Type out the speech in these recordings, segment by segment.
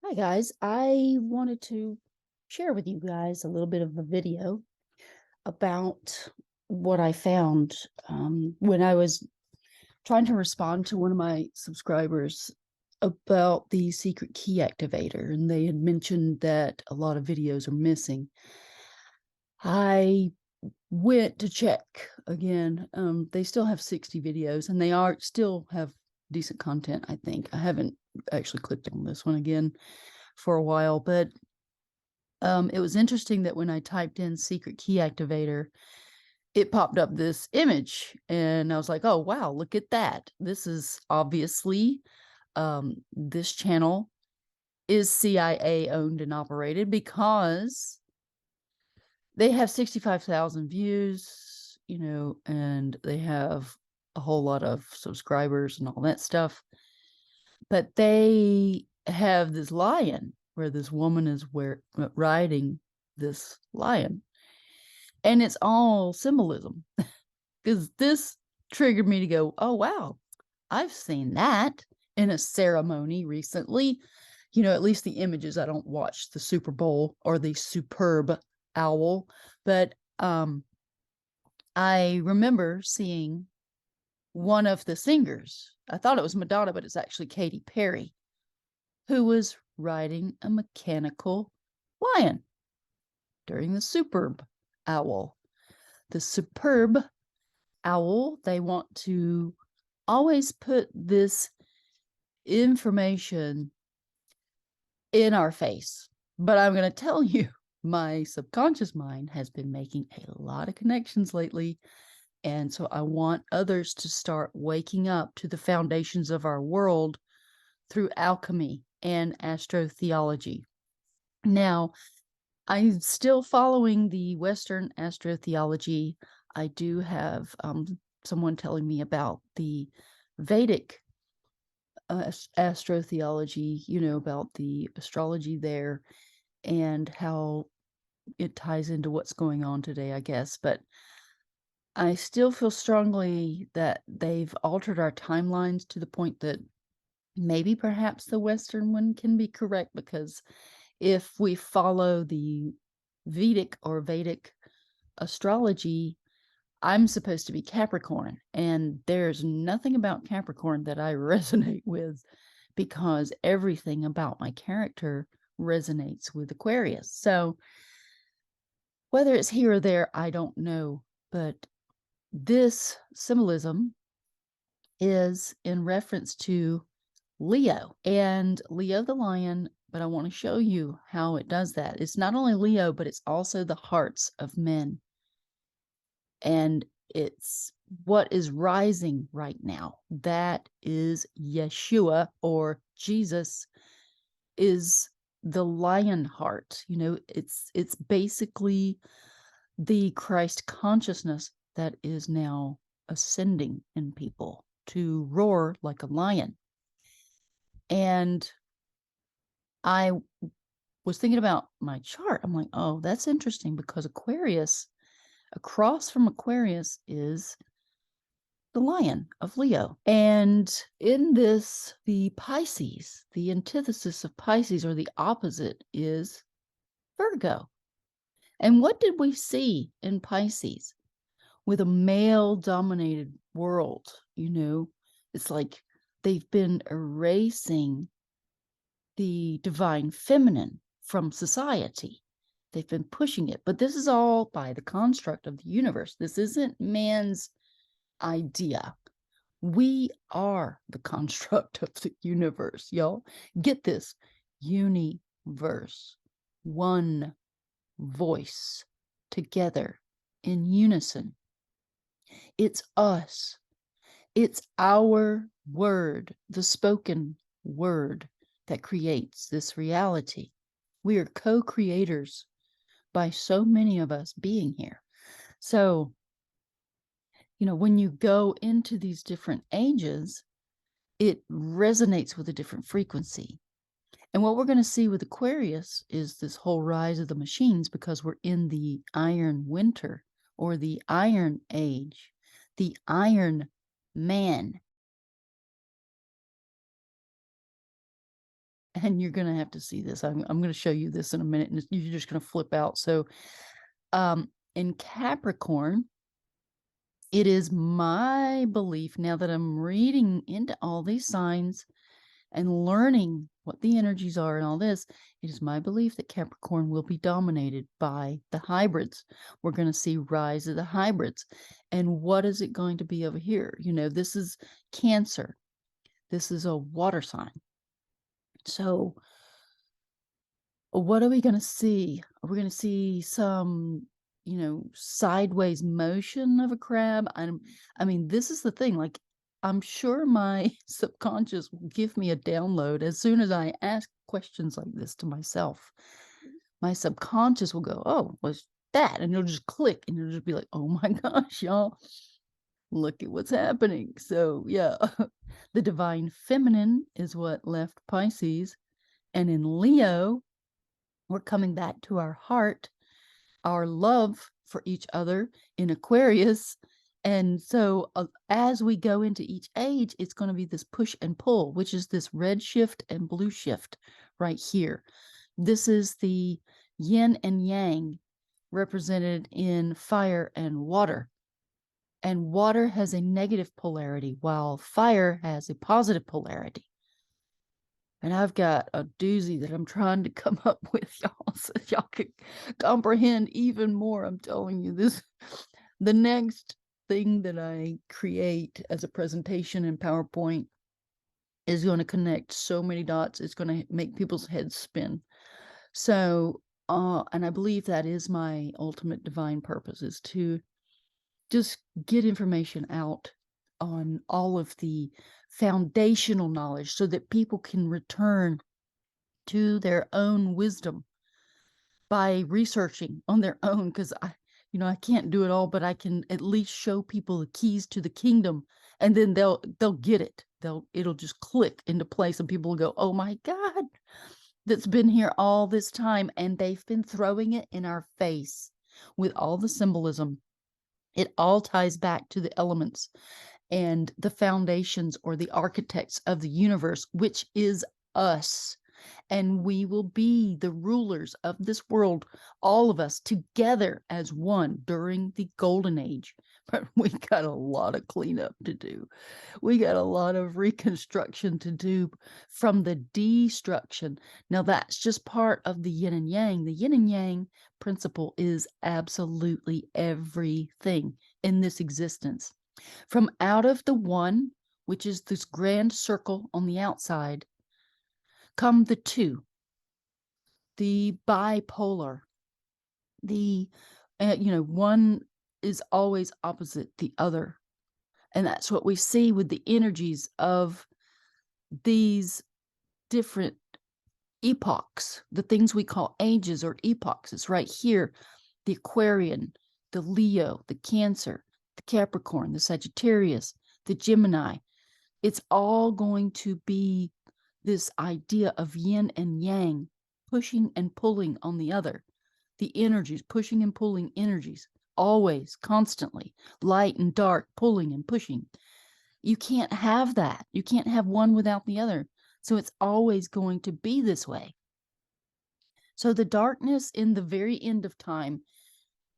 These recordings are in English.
Hi guys, I wanted to share with you guys a little bit of a video about what I found when I was trying to respond to one of my subscribers about the secret key activator, and they had mentioned that a lot of videos are missing. I went to check again. They still have 60 videos, and they are still have decent content, I think. I haven't actually clicked on this one again for a while, but it was interesting that when I typed in secret key activator, it popped up this image, and I was like, oh, wow, look at that. This is obviously, this channel is CIA owned and operated because they have 65,000 views, and they have a whole lot of subscribers and all that stuff. But they have this lion where this woman is riding this lion. And it's all symbolism because this triggered me to go, oh, wow, I've seen that in a ceremony recently. At least the images. I don't watch the Super Bowl or the superb owl, but I remember seeing one of the singers. I thought it was Madonna, but it's actually Katy Perry, who was riding a mechanical lion during the superb owl. The superb owl, they want to always put this information in our face. But I'm going to tell you, my subconscious mind has been making a lot of connections lately. And so I want others to start waking up to the foundations of our world through alchemy and astrotheology. Now, I'm still following the Western astrotheology. I do have someone telling me about the Vedic astrotheology, about the astrology there and how it ties into what's going on today, I guess. But I still feel strongly that they've altered our timelines to the point that maybe perhaps the Western one can be correct, because if we follow the Vedic or Vedic astrology, I'm supposed to be Capricorn, and there's nothing about Capricorn that I resonate with, because everything about my character resonates with Aquarius. So whether it's here or there, I don't know, but this symbolism is in reference to Leo and Leo the lion, but I want to show you how it does that. It's not only Leo, but it's also the hearts of men. And it's what is rising right now. That is Yeshua, or Jesus is the lion heart. It's basically the Christ consciousness that is now ascending in people to roar like a lion. And I was thinking about my chart. I'm like, oh, that's interesting, because Aquarius, across from Aquarius is the lion of Leo. And in this, the Pisces, the antithesis of Pisces, or the opposite, is Virgo. And what did we see in Pisces? With a male dominated world, it's like they've been erasing the divine feminine from society. They've been pushing it, but this is all by the construct of the universe. This isn't man's idea. We are the construct of the universe, y'all. Get this: Uni-Verse, one voice, together in unison. It's us. It's our word, the spoken word, that creates this reality. We are co-creators by so many of us being here. So, when you go into these different ages, it resonates with a different frequency. And what we're going to see with Aquarius is this whole rise of the machines, because we're in the Iron Winter, or the Iron Age, the Iron Man. and you're gonna have to see this. I'm gonna show you this in a minute, and you're just gonna flip out. So, in Capricorn, it is my belief now that I'm reading into all these signs and learning what the energies are and all this, it is my belief that Capricorn will be dominated by the hybrids. We're going to see rise of the hybrids. And what is it going to be over here? This is Cancer. This is a water sign. So what are we going to see? Are we going to see some, sideways motion of a crab? I mean, this is the thing. Like, I'm sure my subconscious will give me a download as soon as I ask questions like this to myself. My subconscious will go, "Oh, what's that?" And it'll just click, and it'll just be like, "Oh my gosh, y'all, look at what's happening." So, yeah, the divine feminine is what left Pisces. And in Leo, we're coming back to our heart, our love for each other in Aquarius. And so as we go into each age, it's going to be this push and pull, which is this red shift and blue shift right here. This is the yin and yang represented in fire and water. And water has a negative polarity, while fire has a positive polarity. And I've got a doozy that I'm trying to come up with, y'all, so y'all can comprehend even more. I'm telling you this. The next thing that I create as a presentation in PowerPoint is going to connect so many dots. It's going to make people's heads spin. So, and I believe that is my ultimate divine purpose, is to just get information out on all of the foundational knowledge so that people can return to their own wisdom by researching on their own, because I can't do it all, but I can at least show people the keys to the kingdom, and then they'll get it. It'll just click into place, and people will go, "Oh my God, that's been here all this time," and they've been throwing it in our face with all the symbolism. It all ties back to the elements and the foundations or the architects of the universe, which is us. And we will be the rulers of this world, all of us together as one during the golden age. But we got a lot of cleanup to do. We got a lot of reconstruction to do from the destruction. Now, that's just part of the yin and yang. The yin and yang principle is absolutely everything in this existence. From out of the one, which is this grand circle on the outside, come the two, the bipolar, the, one is always opposite the other. And that's what we see with the energies of these different epochs, the things we call ages or epochs. It's right here, the Aquarian, the Leo, the Cancer, the Capricorn, the Sagittarius, the Gemini. It's all going to be this idea of yin and yang, pushing and pulling on the other. The energies, pushing and pulling energies, always, constantly, light and dark, pulling and pushing. You can't have that. You can't have one without the other. So it's always going to be this way. So the darkness in the very end of time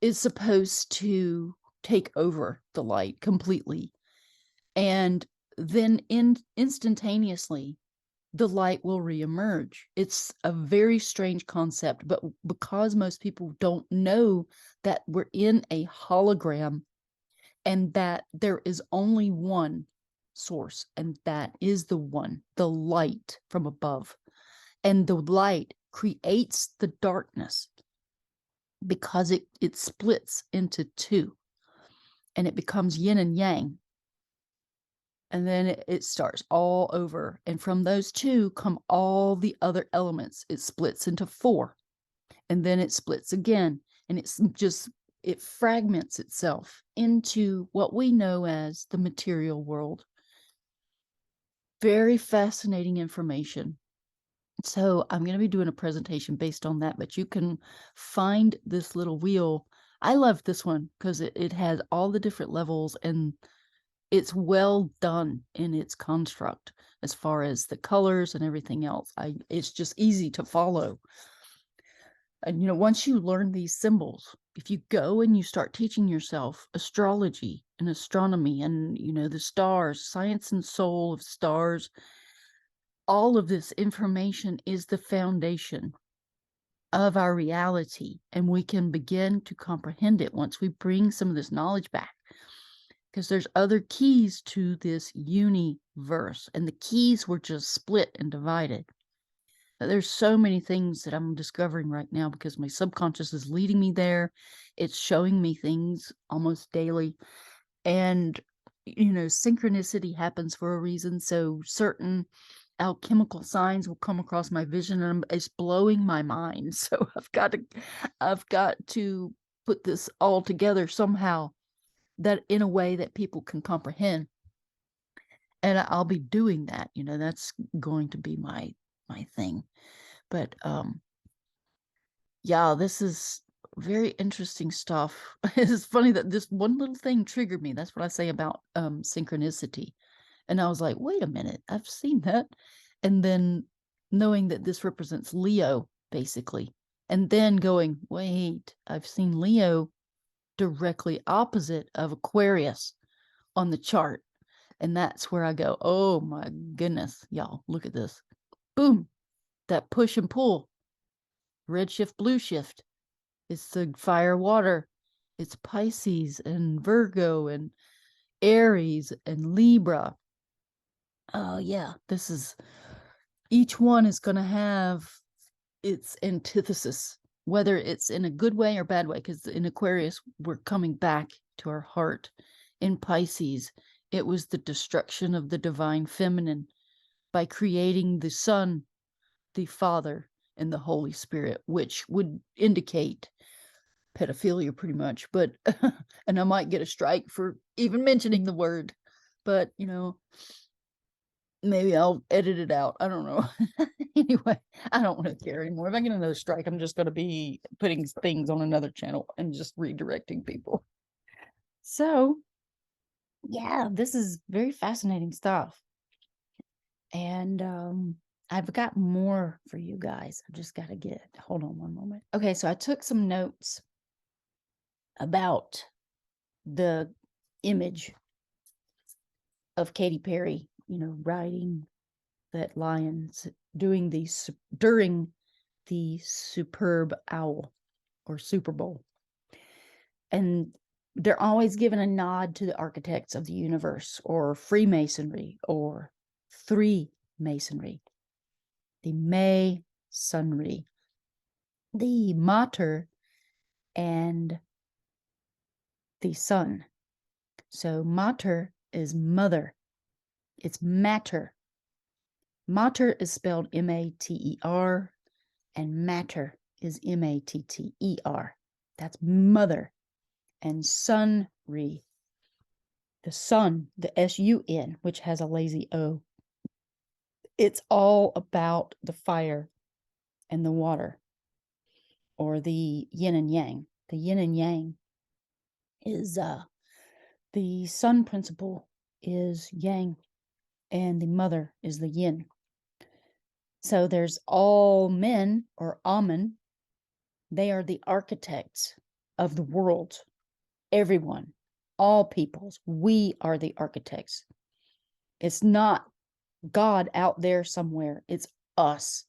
is supposed to take over the light completely. And then instantaneously, the light will reemerge. It's a very strange concept, but because most people don't know that we're in a hologram and that there is only one source, and that is the one, the light from above. And the light creates the darkness because it splits into two, and it becomes yin and yang. And then it starts all over. And from those two come all the other elements. It splits into four. And then it splits again. And it fragments itself into what we know as the material world. Very fascinating information. So I'm going to be doing a presentation based on that, but you can find this little wheel. I love this one because it has all the different levels, and it's well done in its construct as far as the colors and everything else. It's just easy to follow. And once you learn these symbols, if you go and you start teaching yourself astrology and astronomy and the stars, science and soul of stars, all of this information is the foundation of our reality, and we can begin to comprehend it once we bring some of this knowledge back, because there's other keys to this Uni-Verse, and the keys were just split and divided. There's so many things that I'm discovering right now because my subconscious is leading me there. It's showing me things almost daily, and synchronicity happens for a reason. So certain alchemical signs will come across my vision, and it's blowing my mind. So I've got to put this all together somehow, that in a way that people can comprehend, and I'll be doing that. That's going to be my thing. But yeah, this is very interesting stuff. It's funny that this one little thing triggered me. That's what I say about synchronicity. And I was like, wait a minute, I've seen that. And then knowing that this represents Leo, basically, and then going, wait, I've seen Leo directly opposite of Aquarius on the chart. And that's where I go, oh my goodness, y'all, look at this. Boom, that push and pull, red shift, blue shift. It's the fire, water. It's Pisces and Virgo and Aries and Libra. Oh yeah, each one is going to have its antithesis, whether it's in a good way or bad way, because in Aquarius, we're coming back to our heart. In Pisces, it was the destruction of the divine feminine by creating the Son, the Father, and the Holy Spirit, which would indicate pedophilia pretty much. But and I might get a strike for even mentioning the word, but maybe I'll edit it out. I don't know. Anyway, I don't want to care anymore. If I get another strike, I'm just going to be putting things on another channel and just redirecting people. So yeah, this is very fascinating stuff. And I've got more for you guys. I've just got to hold on one moment. Okay, so I took some notes about the image of Katy Perry, riding that lion during the superb owl or Super Bowl. And they're always given a nod to the architects of the universe, or Freemasonry, or Three Masonry, the Masonry, the Mater, and the Sun. So Mater is mother. It's matter. Mater is spelled M-A-T-E-R, and matter is M-A-T-T-E-R. That's mother. And sunry, the sun, the S-U-N, which has a lazy O. It's all about the fire and the water, or the yin and yang. The yin and yang is the sun principle is yang, and the mother is the yin. So there's all men, or Amen. They are the architects of the world. Everyone, all peoples, we are the architects. It's not God out there somewhere. It's us.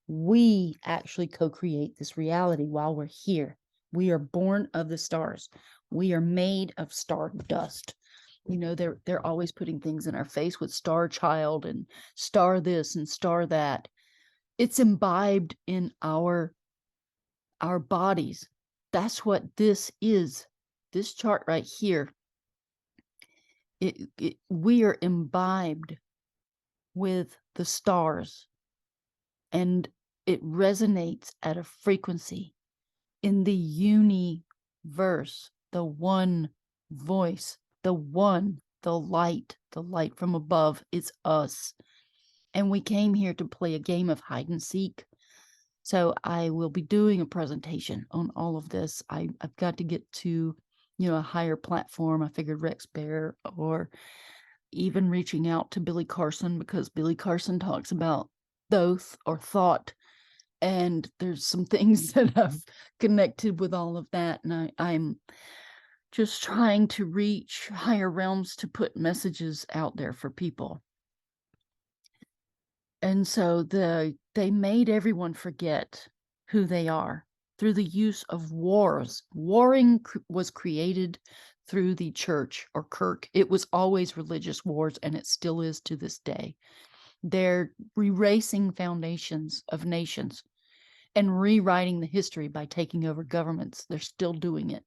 We actually co-create this reality while we're here. We are born of the stars. We are made of star dust. They're always putting things in our face with star child and star this and star that. It's imbibed in our bodies. That's what this is. This chart right here. We are imbibed with the stars, and it resonates at a frequency in the Uni-Verse, the one voice, the light from above. It's us. And we came here to play a game of hide and seek. So I will be doing a presentation on all of this. I've got to get to a higher platform. I figured Rex Bear, or even reaching out to Billy Carson, because Billy Carson talks about thoth or thought. And there's some things that I've connected with all of that. And I'm just trying to reach higher realms to put messages out there for people. And so they made everyone forget who they are through the use of wars. Warring was created through the church or kirk. It was always religious wars, and it still is to this day. They're erasing foundations of nations and rewriting the history by taking over governments. They're still doing it.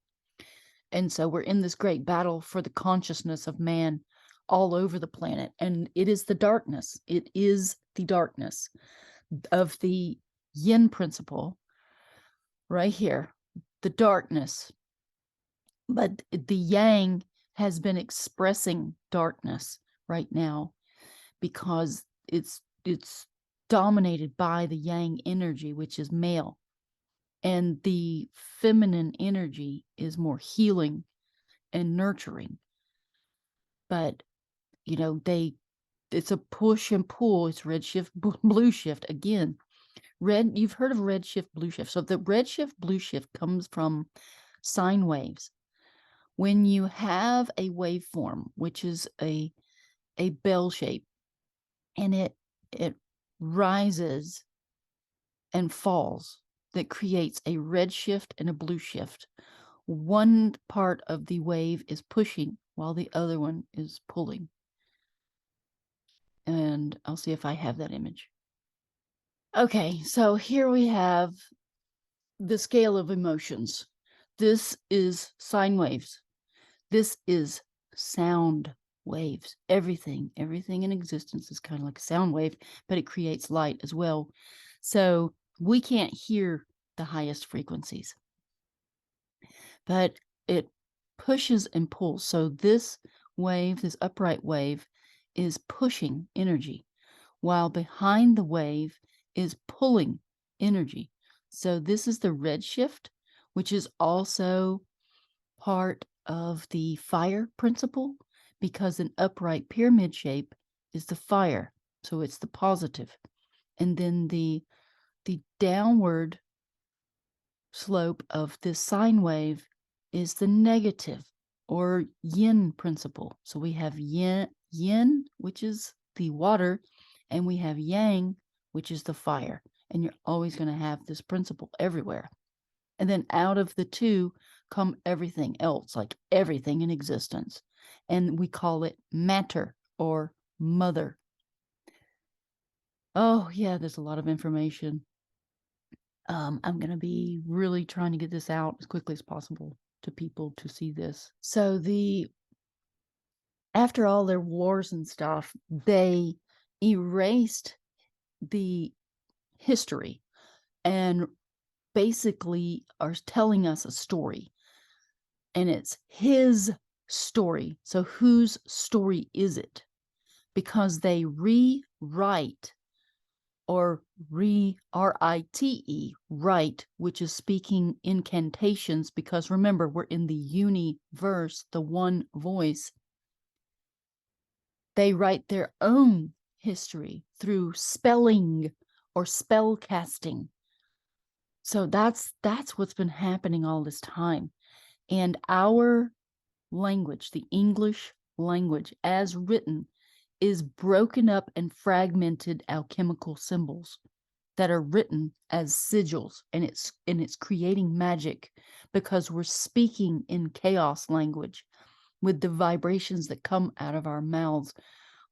And so we're in this great battle for the consciousness of man all over the planet. And it is the darkness. It is the darkness of the yin principle right here, the darkness. But the yang has been expressing darkness right now because it's dominated by the yang energy, which is male. And the feminine energy is more healing and nurturing. But, it's a push and pull. It's red shift, blue shift. Again, you've heard of red shift, blue shift. So the red shift, blue shift comes from sine waves. When you have a waveform, which is a bell shape, and it rises and falls, that creates a red shift and a blue shift. One part of the wave is pushing while the other one is pulling. And I'll see if I have that image. Okay, so here we have the scale of emotions. This is sine waves. This is sound waves. Everything in existence is kind of like a sound wave, but it creates light as well. So we can't hear the highest frequencies, but it pushes and pulls. So this wave, this upright wave, is pushing energy, while behind the wave is pulling energy. So this is the red shift, which is also part of the fire principle, because an upright pyramid shape is the fire. So it's the positive. And then the downward slope of this sine wave is the negative, or yin principle. So we have yin, which is the water, and we have yang, which is the fire. And you're always going to have this principle everywhere. And then out of the two come everything else, like everything in existence. And we call it matter, or mother. Oh, yeah, there's a lot of information. I'm going to be really trying to get this out as quickly as possible to people to see this. So after all their wars and stuff, they erased the history and basically are telling us a story. And it's his story. So whose story is it? Because they rewrite, or R-I-T-E, write, which is speaking incantations, because remember, we're in the Uni-Verse, the one voice. They write their own history through spelling or spell casting. So that's what's been happening all this time. And our language, the English language as written, is broken up and fragmented alchemical symbols that are written as sigils, and it's creating magic, because we're speaking in chaos language with the vibrations that come out of our mouths.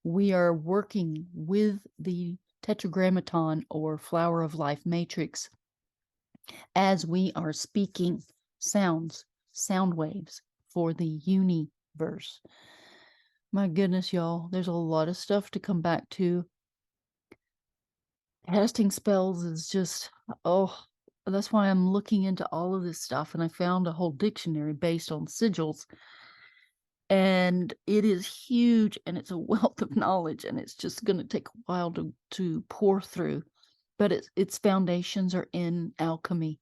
We are working with the tetragrammaton, or flower of life matrix, as we are speaking sound waves for the Uni-Verse. My goodness, y'all, there's a lot of stuff to come back to. Casting spells is just, that's why I'm looking into all of this stuff. And I found a whole dictionary based on sigils. And it is huge, and it's a wealth of knowledge, and it's just going to take a while to pour through. But its foundations are in alchemy.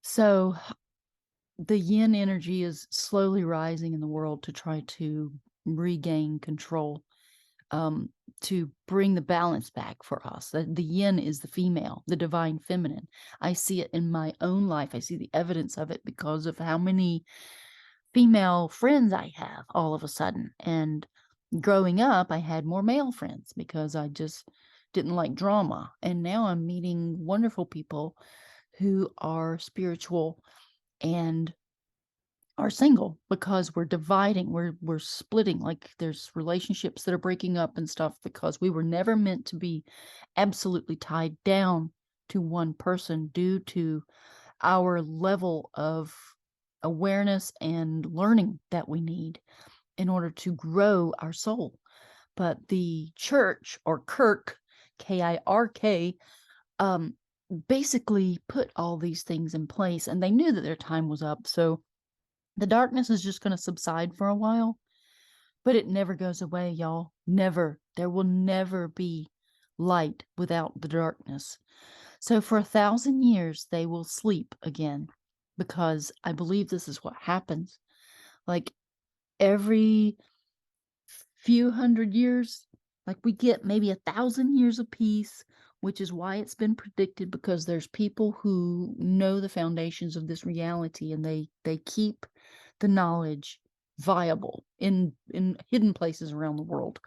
So the yin energy is slowly rising in the world to try to regain control, um, to bring the balance back for us. The yin is the female, the divine feminine. I see it in my own life. I see the evidence of it because of how many female friends I have all of a sudden. And growing up, I had more male friends because I just didn't like drama. And now I'm meeting wonderful people who are spiritual and are single because we're dividing, we're splitting. Like there's relationships that are breaking up and stuff because we were never meant to be absolutely tied down to one person due to our level of awareness and learning that we need in order to grow our soul. But the church, or Kirk, Kirk, um, basically put all these things in place, and they knew that their time was up. So the darkness is just going to subside for a while, but it never goes away, y'all. Never. There will never be light without the darkness. So for 1,000 years, they will sleep again because I believe this is what happens. Like every few hundred years, like we get maybe 1,000 years of peace, which is why it's been predicted, because there's people who know the foundations of this reality, and they keep the knowledge viable in hidden places around the world.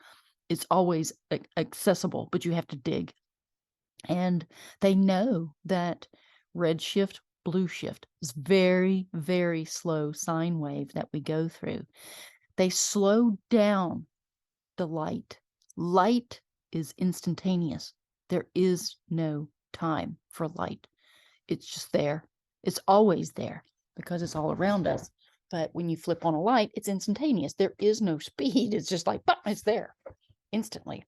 It's always accessible, but you have to dig. And they know that red shift, blue shift is very, very slow sine wave that we go through. They slow down the light. Light is instantaneous. There is no time for light. It's just there. It's always there because it's all around us. But when you flip on a light, it's instantaneous. There is no speed. It's just like, it's there instantly.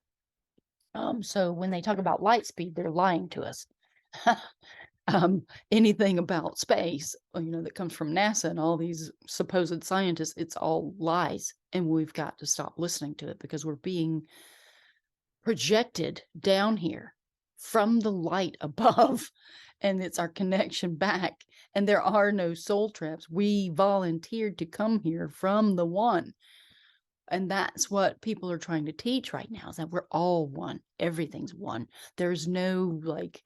So when they talk about light speed, they're lying to us. Anything about space, that comes from NASA and all these supposed scientists, it's all lies. And we've got to stop listening to it because we're being projected down here from the light above, and it's our connection back. And there are no soul traps. We volunteered to come here from the one. And that's what people are trying to teach right now, is that we're all one. Everything's one. There's no like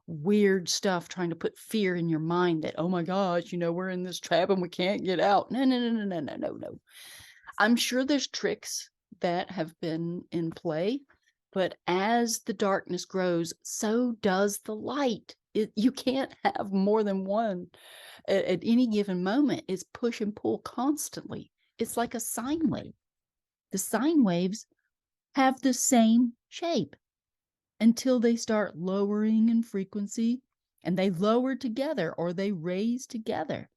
weird stuff trying to put fear in your mind that, oh my gosh, we're in this trap and we can't get out. No, no, no, no, no, no, no, no. I'm sure there's tricks that have been in play, but as the darkness grows, so does the light. You can't have more than one at any given moment. It's push and pull constantly. It's like a sine wave. The sine waves have the same shape until they start lowering in frequency, and they lower together or they raise together.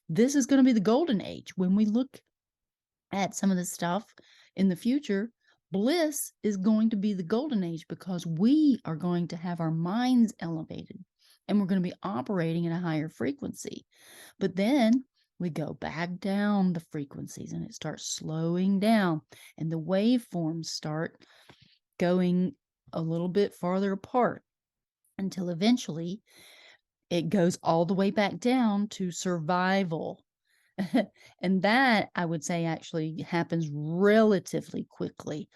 This is going to be the golden age. When we look at some of the stuff in the future, bliss is going to be the golden age because we are going to have our minds elevated and we're going to be operating at a higher frequency. But then we go back down the frequencies and it starts slowing down, and the waveforms start going a little bit farther apart until eventually it goes all the way back down to survival. And that, I would say, actually happens relatively quickly.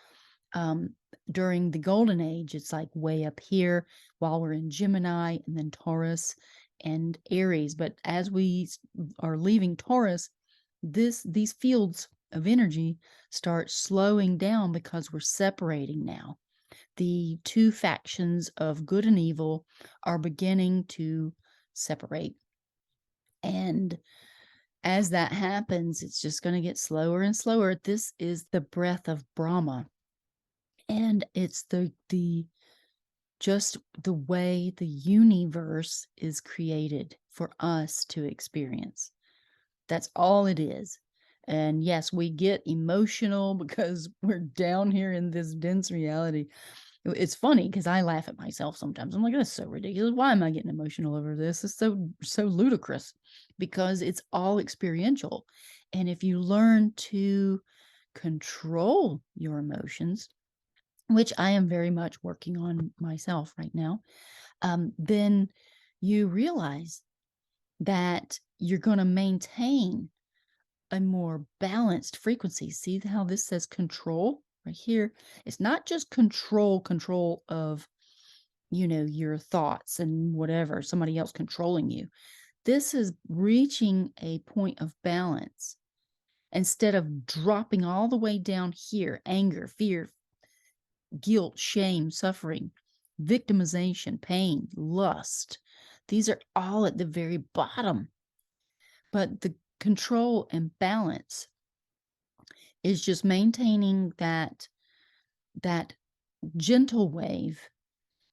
During the golden age, it's like way up here while we're in Gemini and then Taurus and Aries. But as we are leaving Taurus, these fields of energy start slowing down because we're separating now. The two factions of good and evil are beginning to separate. And as that happens, it's just going to get slower and slower. This is the breath of Brahma. And it's just the way the Uni-Verse is created for us to experience. That's all it is. And yes, we get emotional because we're down here in this dense reality. It's funny because I laugh at myself sometimes. I'm like, that's so ridiculous. Why am I getting emotional over this? It's so ludicrous because it's all experiential. And if you learn to control your emotions, which I am very much working on myself right now, then you realize that you're going to maintain a more balanced frequency. See how this says control right here? It's not just control of, your thoughts and whatever, somebody else controlling you. This is reaching a point of balance instead of dropping all the way down here, anger, fear, guilt, shame, suffering, victimization, pain, lust. These are all at the very bottom. But the control and balance is just maintaining that gentle wave.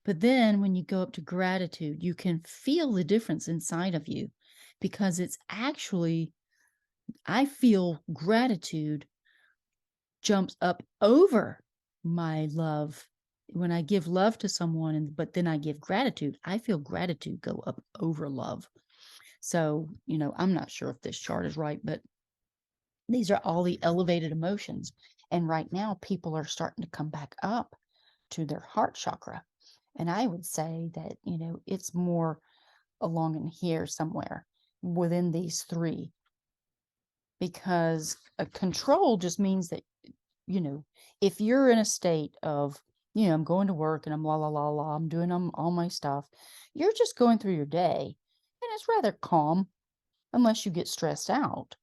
But then when you go up to gratitude, you can feel the difference inside of you, because it's actually, I feel gratitude jumps up over my love. When I give love to someone, but then I give gratitude, I feel gratitude go up over love. So, I'm not sure if this chart is right, but these are all the elevated emotions. And right now, people are starting to come back up to their heart chakra. And I would say that, it's more along in here somewhere within these three, because a control just means that, if you're in a state of, I'm going to work and I'm la la la la, I'm doing all my stuff, you're just going through your day and it's rather calm unless you get stressed out.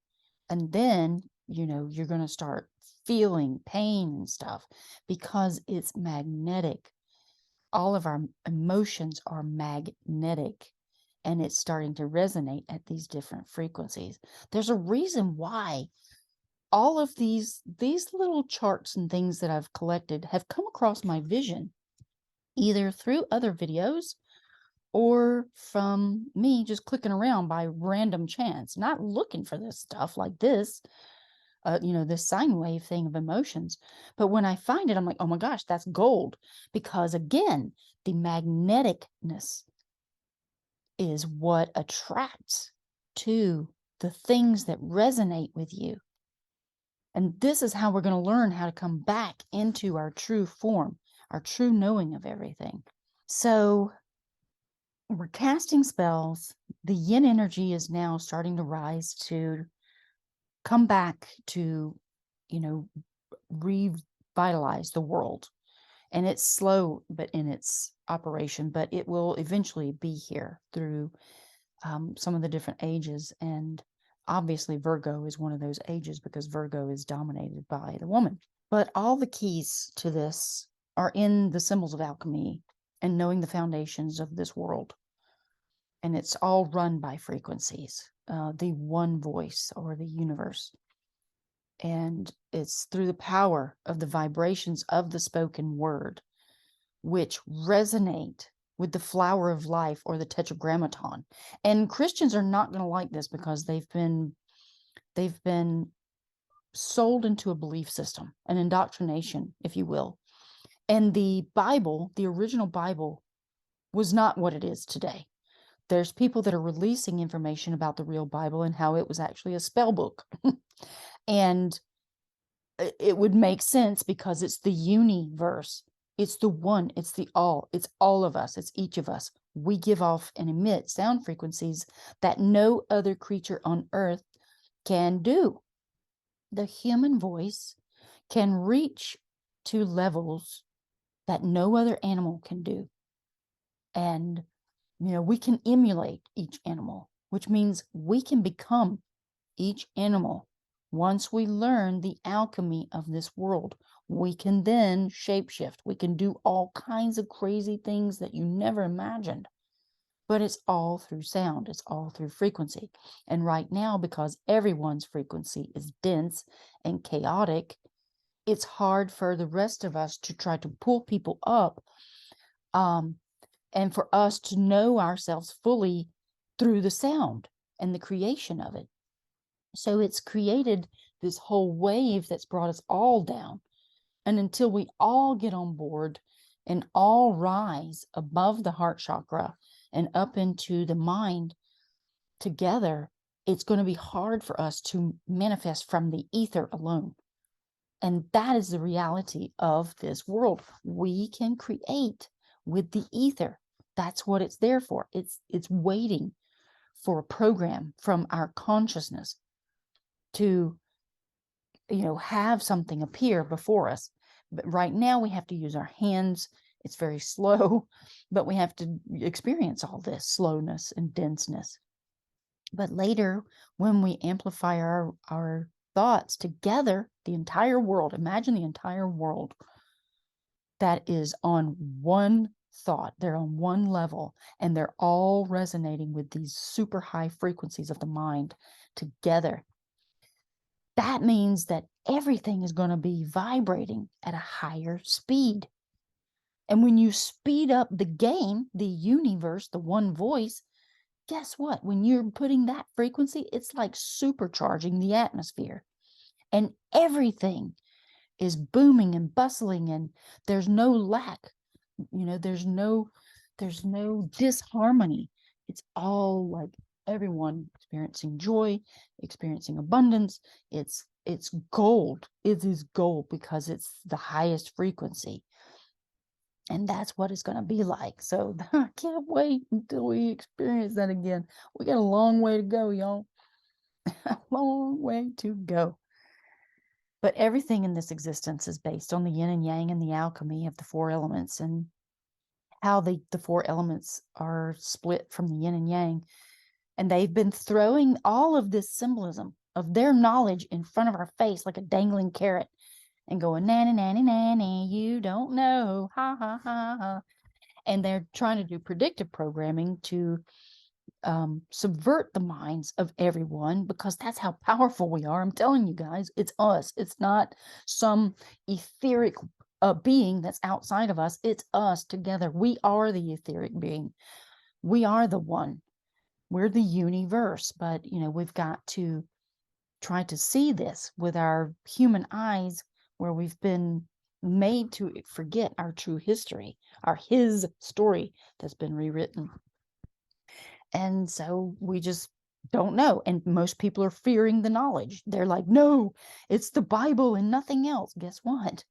And then, you're going to start feeling pain and stuff because it's magnetic. All of our emotions are magnetic, and it's starting to resonate at these different frequencies. There's a reason why all of these little charts and things that I've collected have come across my vision, either through other videos or from me just clicking around by random chance, not looking for this stuff like this, this sine wave thing of emotions. But when I find it, I'm like, oh my gosh, that's gold. Because again, the magneticness is what attracts to the things that resonate with you. And this is how we're going to learn how to come back into our true form, our true knowing of everything. So we're casting spells. The yin energy is now starting to rise to come back to, revitalize the world. And it's slow, but in its operation, but it will eventually be here through some of the different ages. And obviously Virgo is one of those ages, because Virgo is dominated by the woman. But all the keys to this are in the symbols of alchemy and knowing the foundations of this world. And it's all run by frequencies, the one voice or the universe. And it's through the power of the vibrations of the spoken word, which resonate with the flower of life or the tetragrammaton. And Christians are not going to like this, because they've been sold into a belief system, an indoctrination, if you will. And the Bible, the original Bible, was not what it is today. There's people that are releasing information about the real Bible and how it was actually a spell book. And it would make sense, because it's the Uni-Verse. It's the one, it's the all, it's all of us, it's each of us. We give off and emit sound frequencies that no other creature on earth can do. The human voice can reach to levels that no other animal can do. And, we can emulate each animal, which means we can become each animal. Once we learn the alchemy of this world, we can then shapeshift. We can do all kinds of crazy things that you never imagined. But it's all through sound. It's all through frequency. And right now, because everyone's frequency is dense and chaotic, it's hard for the rest of us to try to pull people up, and for us to know ourselves fully through the sound and the creation of it. So it's created this whole wave that's brought us all down. And until we all get on board and all rise above the heart chakra and up into the mind together, it's going to be hard for us to manifest from the ether alone. And that is the reality of this world. We can create with the ether. That's what it's there for. It's waiting for a program from our consciousness to, have something appear before us. But right now we have to use our hands. It's very slow, but we have to experience all this slowness and denseness. But later, when we amplify our thoughts together, the entire world, imagine the entire world that is on one thought, they're on one level, and they're all resonating with these super high frequencies of the mind together. That means that everything is going to be vibrating at a higher speed. And when you speed up the game, the Uni-Verse, the one voice, guess what? When you're putting that frequency, it's like supercharging the atmosphere. And everything is booming and bustling, and there's no lack. There's no disharmony. It's all like everyone experiencing joy, experiencing abundance. It's gold. It is gold because it's the highest frequency. And that's what it's going to be like. So I can't wait until we experience that again. We got a long way to go, y'all. A long way to go. But everything in this existence is based on the yin and yang and the alchemy of the four elements, and how the four elements are split from the yin and yang. And they've been throwing all of this symbolism of their knowledge in front of our face like a dangling carrot and going, nanny, nanny, nanny, you don't know, ha, ha, ha, ha. And they're trying to do predictive programming to subvert the minds of everyone, because that's how powerful we are. I'm telling you guys, it's us. It's not some etheric being that's outside of us. It's us together. We are the etheric being. We are the one. We're the Uni-Verse. But we've got to try to see this with our human eyes, where we've been made to forget our true history, his story that's been rewritten. And so we just don't know. And most people are fearing the knowledge. They're like, no, it's the Bible and nothing else. Guess what?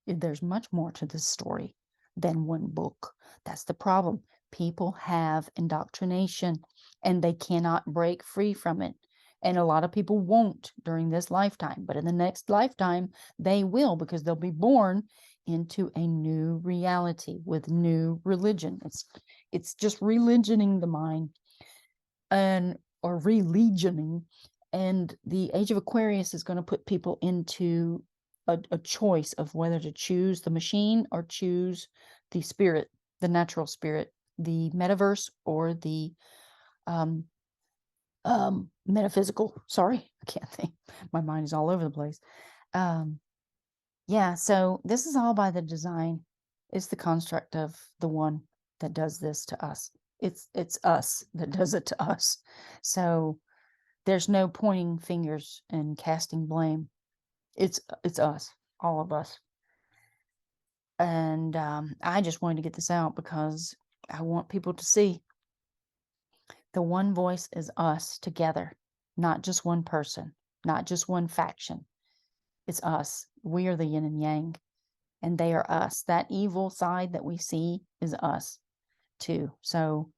There's much more to this story than one book. That's the problem. People have indoctrination and they cannot break free from it. And a lot of people won't during this lifetime, but in the next lifetime, they will, because they'll be born into a new reality with new religion. It's just religioning the mind, or religioning. And the age of Aquarius is going to put people into a choice of whether to choose the machine or choose the spirit, the natural spirit, the metaverse, or the metaphysical. Sorry, I can't think. My mind is all over the place. Yeah, so this is all by the design. It's the construct of the one that does this to us. It's us that does it to us. So there's no pointing fingers and casting blame. It's us, all of us. And I just wanted to get this out because I want people to see the one voice is us together, not just one person, not just one faction. It's us. We are the yin and yang, and they are us. That evil side that we see is us too. So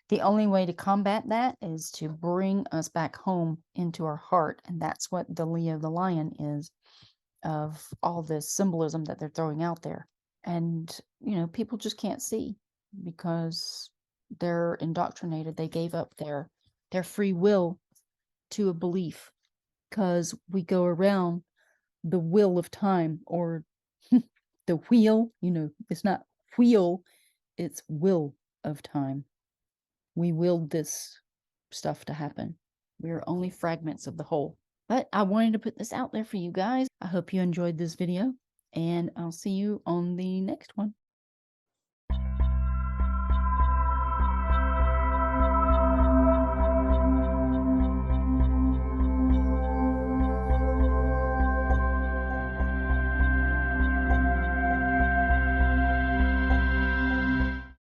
the only way to combat that is to bring us back home into our heart. And that's what the Leo the Lion is, of all this symbolism that they're throwing out there. And, people just can't see because they're indoctrinated. They gave up their free will to a belief, because we go around the wheel of time, or the wheel, it's not wheel, it's will of time. We willed this stuff to happen. We're only fragments of the whole. But I wanted to put this out there for you guys. I hope you enjoyed this video, and I'll see you on the next one.